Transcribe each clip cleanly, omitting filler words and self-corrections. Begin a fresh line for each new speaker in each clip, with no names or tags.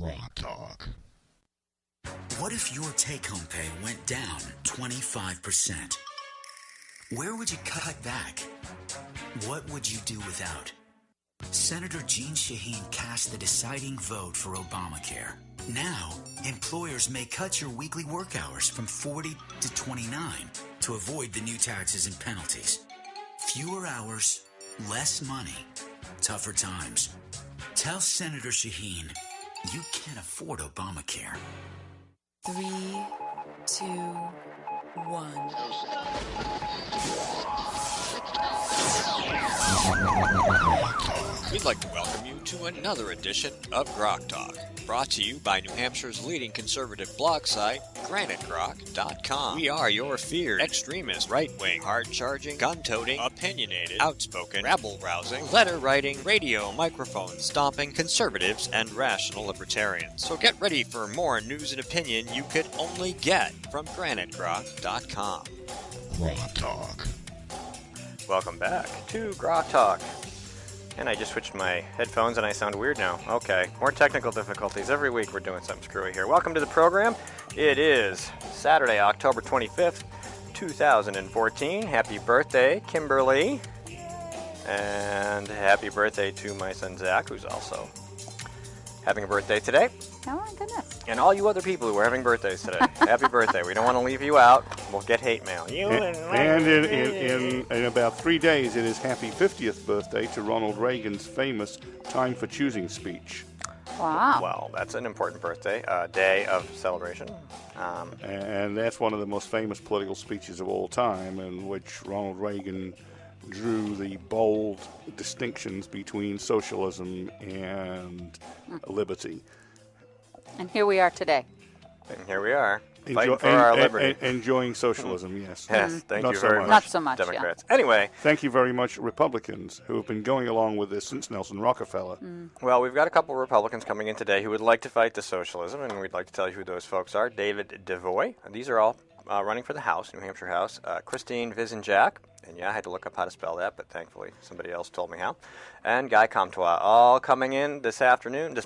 Grok Talk.
What if your take-home pay went down 25%? Where would you cut back? What would you do without? Senator Jeanne Shaheen cast the deciding vote for Obamacare. Now, employers may cut your weekly work hours from 40 to 29 to avoid the new taxes and penalties. Fewer hours, less money, tougher times. Tell Senator Shaheen you can't afford Obamacare.
3, 2, 1.
We'd like to welcome you to another edition of Grok Talk, brought to you by New Hampshire's leading conservative blog site, GraniteGrok.com. We are your feared, extremist, right-wing, hard-charging, gun-toting, opinionated, outspoken, rabble-rousing, letter-writing, radio microphone-stomping conservatives and rational libertarians. So get ready for more news and opinion you could only get from GraniteGrok.com.
Grok Talk.
Welcome back to Grok Talk. And I just switched my headphones and I sound weird now. Okay, more technical difficulties. Every week we're doing something screwy here. Welcome to the program. It is Saturday, October 25th, 2014. Happy birthday, Kimberly. And happy birthday to my son Zach, who's also having a birthday today.
Oh my goodness.
And all you other people who are having birthdays today, happy birthday. We don't want to leave you out. We'll get hate mail.
And in about 3 days, it is happy 50th birthday to Ronald Reagan's famous Time for Choosing speech.
Wow.
Well, that's an important birthday, day of celebration.
And that's one of the most famous political speeches of all time, in which Ronald Reagan drew the bold distinctions between socialism and liberty.
And here we are today.
And here we are, fighting for our liberty.
Enjoying socialism, yes.
Yes, thank
Not
you
so
very
much.
much,
Not so much,
Democrats. Anyway.
Thank you very much, Republicans, who have been going along with this since Nelson Rockefeller.
Well, we've got a couple of Republicans coming in today who would like to fight the socialism, and we'd like to tell you who those folks are. David DeVoy. These are all running for the House, New Hampshire House. Christine Vizenjak. And yeah, I had to look up how to spell that, but thankfully somebody else told me how. And Guy Comtois, all coming in this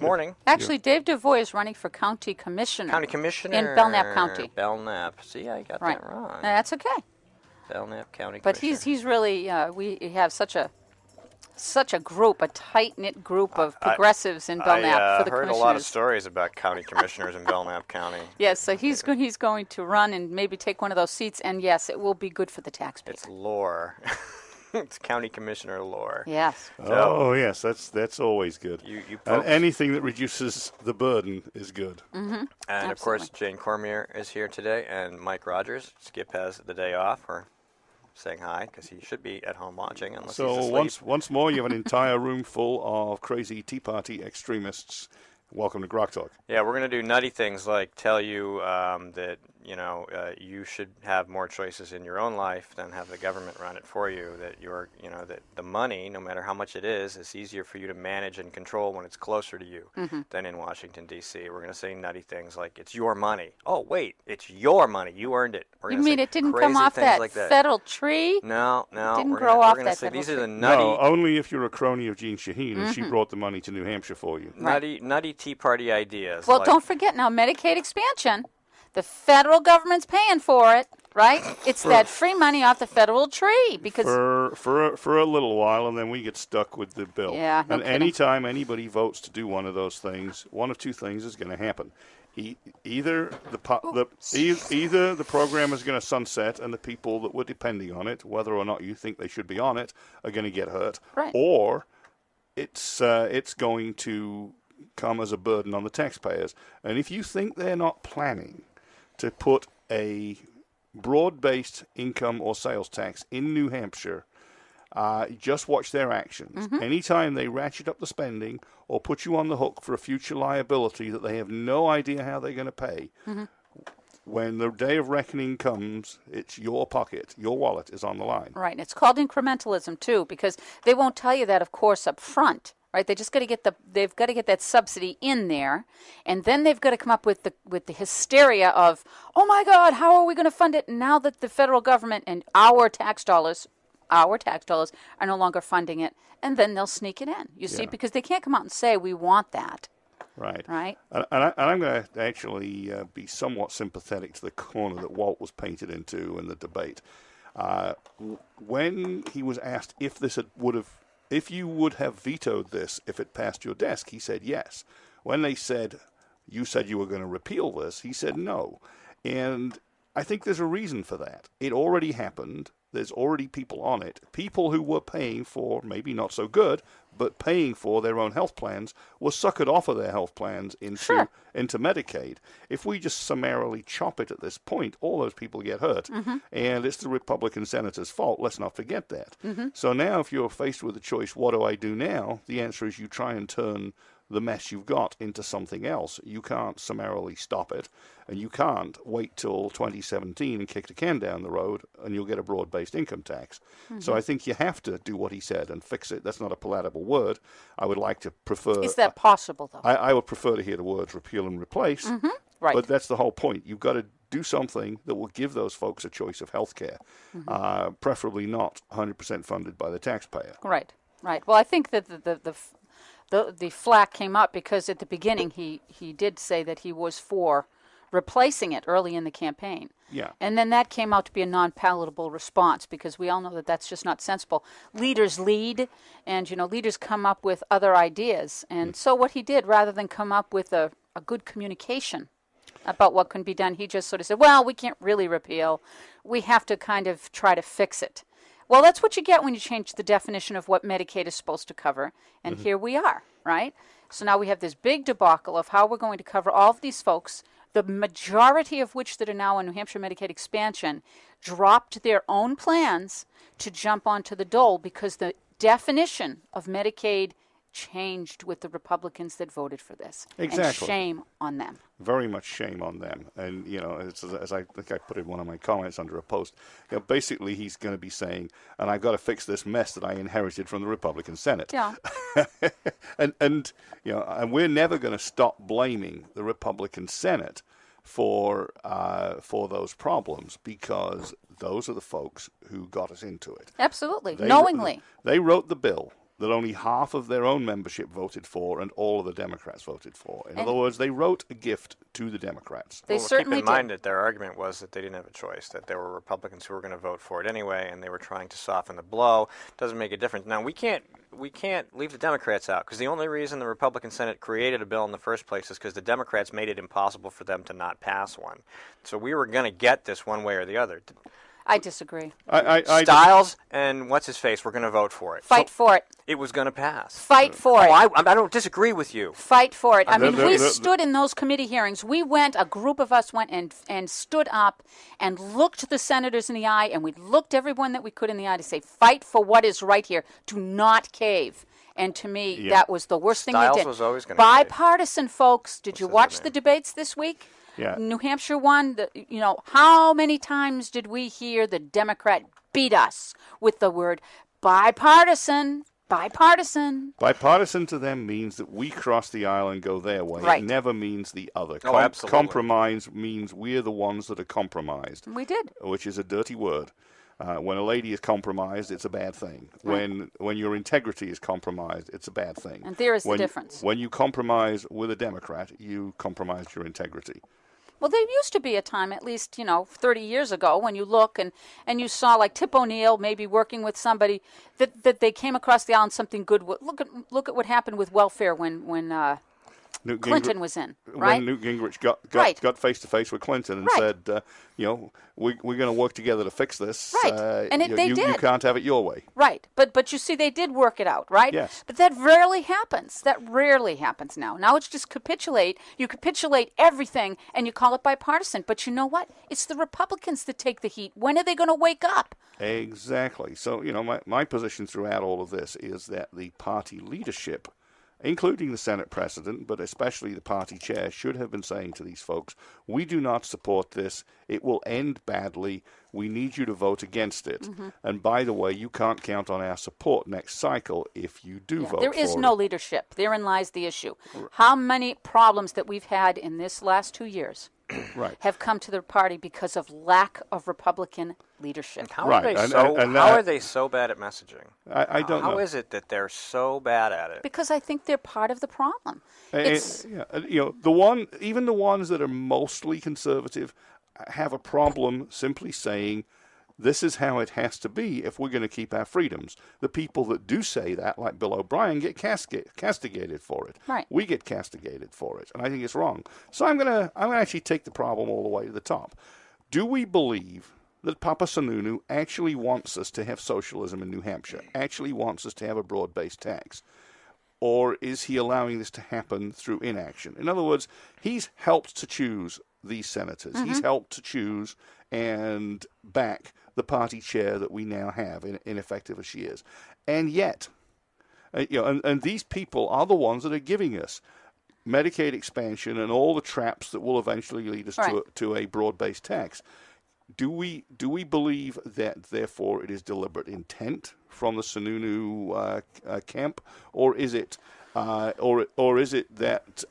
morning.
Actually, Dave DeVoy is running for county commissioner.
County commissioner.
In Belknap County.
Belknap. See, I got
Right.
that wrong.
That's okay.
Belknap County
But
commissioner.
he's really, we have such a group, a tight-knit group of progressives in Belknap for the
heard
commissioners.
a lot of stories about county commissioners in Belknap County.
Yes, so he's going to run and maybe take one of those seats, and yes, it will be good for the taxpayer.
It's lore. It's county commissioner lore.
Yes.
Oh, yes, that's always good.
You
And
folks-
anything that reduces the burden is good.
Mm-hmm.
And, of course, Jane Cormier is here today, and Mike Rogers. Skip has the day off. We're saying hi, because he should be at home watching, unless he's
So
asleep.
once more, you have an entire room full of crazy Tea Party extremists. Welcome to Grok Talk.
Yeah, we're going to do nutty things like tell you that, you should have more choices in your own life than have the government run it for you, that that the money, no matter how much it is easier for you to manage and control when it's closer to you than in Washington, D.C. We're going to say nutty things like, it's your money. Oh, wait, it's your money. You earned it. We're
You
gonna
mean
say
it didn't
crazy
come off
things
that,
like that
federal tree?
No.
Didn't
we're
grow
gonna,
off
we're gonna
that
say
federal
these are the
tree.
nutty,
No, only if you're a crony of Jeanne Shaheen, and she brought the money to New Hampshire for you.
nutty Tea Party ideas.
Well,
like,
don't forget now, Medicaid expansion. The federal government's paying for it, right? It's that free money off the federal tree because
For a little while, and then we get stuck with the bill.
Yeah, no
and
kidding.
anytime anybody votes to do one of those things, one of two things is going to happen. Either the program is going to sunset, and the people that were depending on it, whether or not you think they should be on it, are going to get hurt,
Right.
or it's going to come as a burden on the taxpayers. And if you think they're not planning to put a broad-based income or sales tax in New Hampshire, just watch their actions. Anytime they ratchet up the spending or put you on the hook for a future liability that they have no idea how they're going to pay, when the day of reckoning comes, it's your pocket, your wallet is on the line.
right, and it's called incrementalism too because they won't tell you that, of course, up front. Right, they just got to get they've got to get that subsidy in there, and then they've got to come up with the hysteria of, oh my God, how are we going to fund it now that the federal government and our tax dollars are no longer funding it, and then they'll sneak it in. You see, because they can't come out and say we want that.
Right.
Right.
And I'm going to actually be somewhat sympathetic to the corner that Walt was painted into in the debate. When he was asked if you would have vetoed this if it passed your desk, he said yes. When they said, you said you were going to repeal this, he said no. And I think there's a reason for that. It already happened. There's already people on it. People who were paying for, maybe not so good, but paying for their own health plans were suckered off of their health plans into Medicaid. If we just summarily chop it at this point, all those people get hurt. And it's the Republican senator's fault. Let's not forget that. So now if you're faced with the choice, what do I do now? The answer is you try and turn the mess you've got into something else. You can't summarily stop it, and you can't wait till 2017 and kick the can down the road and you'll get a broad-based income tax. So I think you have to do what he said and fix it. That's not a palatable word. I would like to prefer...
Is that possible, though?
I would prefer to hear the words repeal and replace,
Right.
but that's the whole point. You've got to do something that will give those folks a choice of health care, preferably not 100% funded by the taxpayer.
Right. Well, I think that the flack came up because at the beginning he did say that he was for replacing it early in the campaign.
Yeah.
And then that came out to be a non-palatable response because we all know that that's just not sensible. Leaders lead, and, leaders come up with other ideas. And so what he did, rather than come up with a good communication about what can be done, he just sort of said, well, we can't really repeal. We have to kind of try to fix it. Well, that's what you get when you change the definition of what Medicaid is supposed to cover. And here we are, right? So now we have this big debacle of how we're going to cover all of these folks, the majority of which that are now on New Hampshire Medicaid expansion, dropped their own plans to jump onto the dole because the definition of Medicaid changed with the Republicans that voted for this.
Exactly.
And shame on them.
Very much shame on them. And, it's, as I think I put in one of my comments under a post, basically he's going to be saying, and I've got to fix this mess that I inherited from the Republican Senate.
Yeah.
and we're never going to stop blaming the Republican Senate for those problems because those are the folks who got us into it.
Absolutely. Knowingly.
They wrote the bill that only half of their own membership voted for and all of the Democrats voted for. In other words, they wrote a gift to the Democrats.
They certainly
keep in mind that their argument was that they didn't have a choice, that there were Republicans who were going to vote for it anyway, and they were trying to soften the blow. Doesn't make a difference. Now, we can't leave the Democrats out, because the only reason the Republican Senate created a bill in the first place is because the Democrats made it impossible for them to not pass one. So we were going to get this one way or the other.
I disagree.
Stiles and what's-his-face were going to vote for it.
Fight for it.
It was going to pass.
Fight for it.
I don't disagree with you.
Fight for it. I mean, we stood in those committee hearings. We went, a group of us went and stood up and looked the senators in the eye, and we looked everyone that we could in the eye to say, fight for what is right here. Do not cave. And to me, that was the worst thing they did.
Stiles was always going to
Bipartisan, folks. Did you watch the debates this week?
Yeah.
New Hampshire won. How many times did we hear the Democrat beat us with the word bipartisan? Bipartisan.
Bipartisan to them means that we cross the aisle and go their way.
Right.
It never means the other.
Absolutely.
Compromise means we're the ones that are compromised.
We did.
Which is a dirty word. When a lady is compromised, it's a bad thing. Right. When your integrity is compromised, it's a bad thing.
And there is the difference.
When you compromise with a Democrat, you compromise your integrity.
Well, there used to be a time, at least, 30 years ago, when you look and you saw, like, Tip O'Neill maybe working with somebody that they came across the aisle and something good. Look at what happened with welfare when Clinton was in, right?
When Newt Gingrich got face-to-face with Clinton and said, we're going to work together to fix this.
Right, and they did.
You can't have it your way.
Right, but you see, they did work it out, right?
Yes.
But that rarely happens. That rarely happens now. Now it's just capitulate. You capitulate everything, and you call it bipartisan. But you know what? It's the Republicans that take the heat. When are they going to wake up?
Exactly. So, my position throughout all of this is that the party leadership, including the Senate president, but especially the party chair, should have been saying to these folks, we do not support this. It will end badly. We need you to vote against it. Mm-hmm. And by the way, you can't count on our support next cycle if you do vote for it.
There is no leadership. Therein lies the issue. How many problems that we've had in this last 2 years
Right.
have come to the party because of lack of Republican leadership.
How
Right,
are they
and
so?
that-
how are they so bad at messaging?
I don't know.
How is it that they're so bad at it?
Because I think they're part of the problem. It's,
Even the ones that are mostly conservative have a problem simply saying, this is how it has to be if we're going to keep our freedoms. The people that do say that, like Bill O'Brien, get castigated for it.
Right.
We get castigated for it, and I think it's wrong. So I'm gonna actually take the problem all the way to the top. Do we believe that Papa Sununu actually wants us to have socialism in New Hampshire, actually wants us to have a broad-based tax? Or is he allowing this to happen through inaction? In other words, he's helped to choose these senators.
Mm-hmm.
He's helped to choose and back the party chair that we now have, ineffective as she is. And yet, and these people are the ones that are giving us Medicaid expansion and all the traps that will eventually lead us to a broad-based tax. Do we believe that, therefore, it is deliberate intent from the Sununu camp, or is it that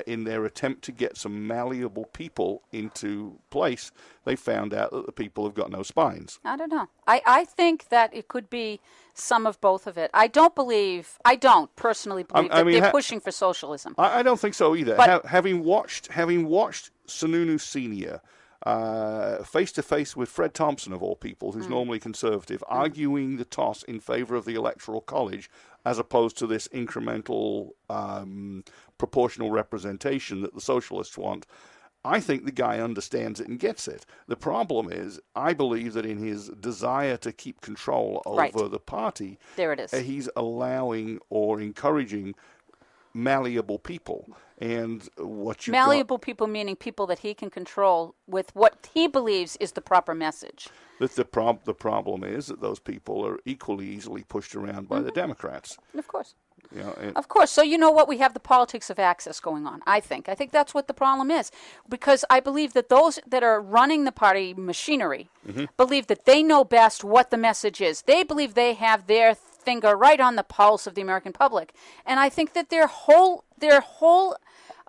in their attempt to get some malleable people into place, they found out that the people have got no spines?
I don't know. I think that it could be some of both of it. I don't personally believe that they're pushing for socialism.
I don't think so either.
But
having watched Sununu Senior face to face with Fred Thompson, of all people, who's normally conservative, arguing the toss in favor of the Electoral College as opposed to this incremental proportional representation that the socialists want, I think the guy understands it and gets it. The problem is, I believe that in his desire to keep control over the party,
there it is.
He's allowing or encouraging malleable people. And what you
malleable people meaning people that he can control with what he believes is the proper message.
The problem is that those people are equally easily pushed around by the Democrats.
Of course.
Of
course. So you know what? We have the politics of access going on, I think. I think that's what the problem is. Because I believe that those that are running the party machinery believe that they know best what the message is. They believe they have their finger right on the pulse of the American public. And I think that their whole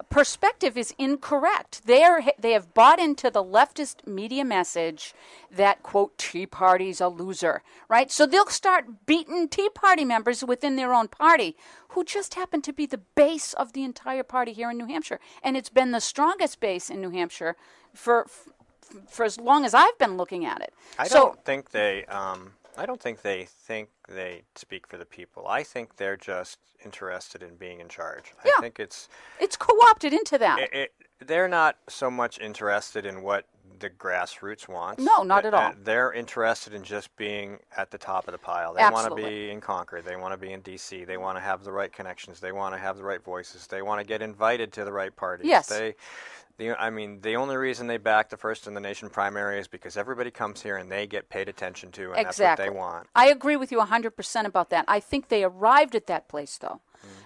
perspective is incorrect. They have bought into the leftist media message that, quote, Tea Party's a loser, right? So they'll start beating Tea Party members within their own party who just happen to be the base of the entire party here in New Hampshire. And it's been the strongest base in New Hampshire for as long as I've been looking at it.
I don't think they think they speak for the people. I think they're just interested in being in charge.
Yeah.
I think it's
co-opted into that.
They're not so much interested in what the grassroots wants.
No, not at all.
They're interested in just being at the top of the pile. They want to be in Concord. They want to be in D.C. They want to have the right connections. They want to have the right voices. They want to get invited to the right parties.
Yes.
The only reason they back the First in the Nation primary is because everybody comes here and they get paid attention to, and
exactly.
That's what they want.
I agree with you 100% about that. I think they arrived at that place, though.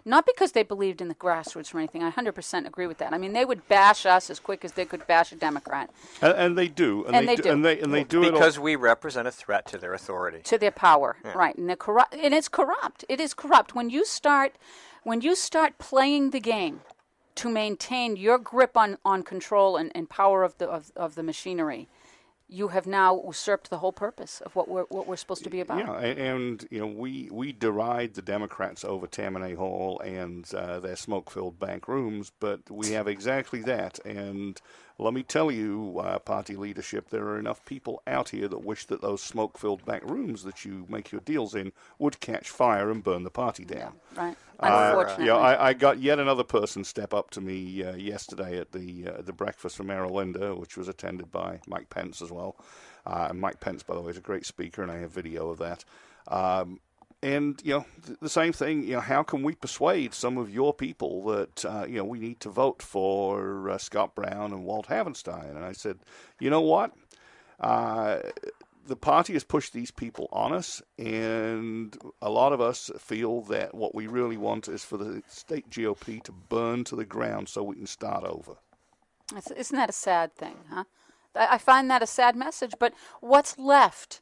Not because they believed in the grassroots or anything. I 100% agree with that. I mean, they would bash us as quick as they could bash a Democrat.
And they do.
And they do.
And they do it
because we represent a threat to their authority.
To their power, right. And it's corrupt. It is corrupt. When you start playing the game to maintain your grip on control and power of the machinery, you have now usurped the whole purpose of what we're supposed to be about.
Yeah, and we deride the Democrats over Tammany Hall and their smoke-filled back rooms, but we have exactly that. And let me tell you, party leadership, there are enough people out here that wish that those smoke-filled back rooms that you make your deals in would catch fire and burn the party down.
Yeah, right. Unfortunately.
I got yet another person step up to me yesterday at the breakfast for Mayor Linda, which was attended by Mike Pence as well. Mike Pence, by the way, is a great speaker, and I have video of that. And, the same thing, how can we persuade some of your people that, we need to vote for Scott Brown and Walt Havenstein? And I said, you know what? The party has pushed these people on us, and a lot of us feel that what we really want is for the state GOP to burn to the ground so we can start over.
Isn't that a sad thing, huh? I find that a sad message, but what's left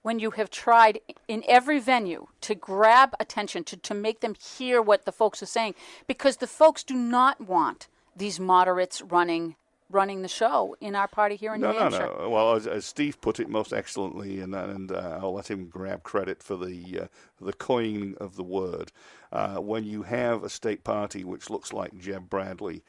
when you have tried in every venue to grab attention, to make them hear what the folks are saying? Because the folks do not want these moderates running running the show in our party here in New Hampshire.
No. Well, as Steve put it most excellently, and I'll let him grab credit for the coining of the word. When you have a state party which looks like Jeb Bradley,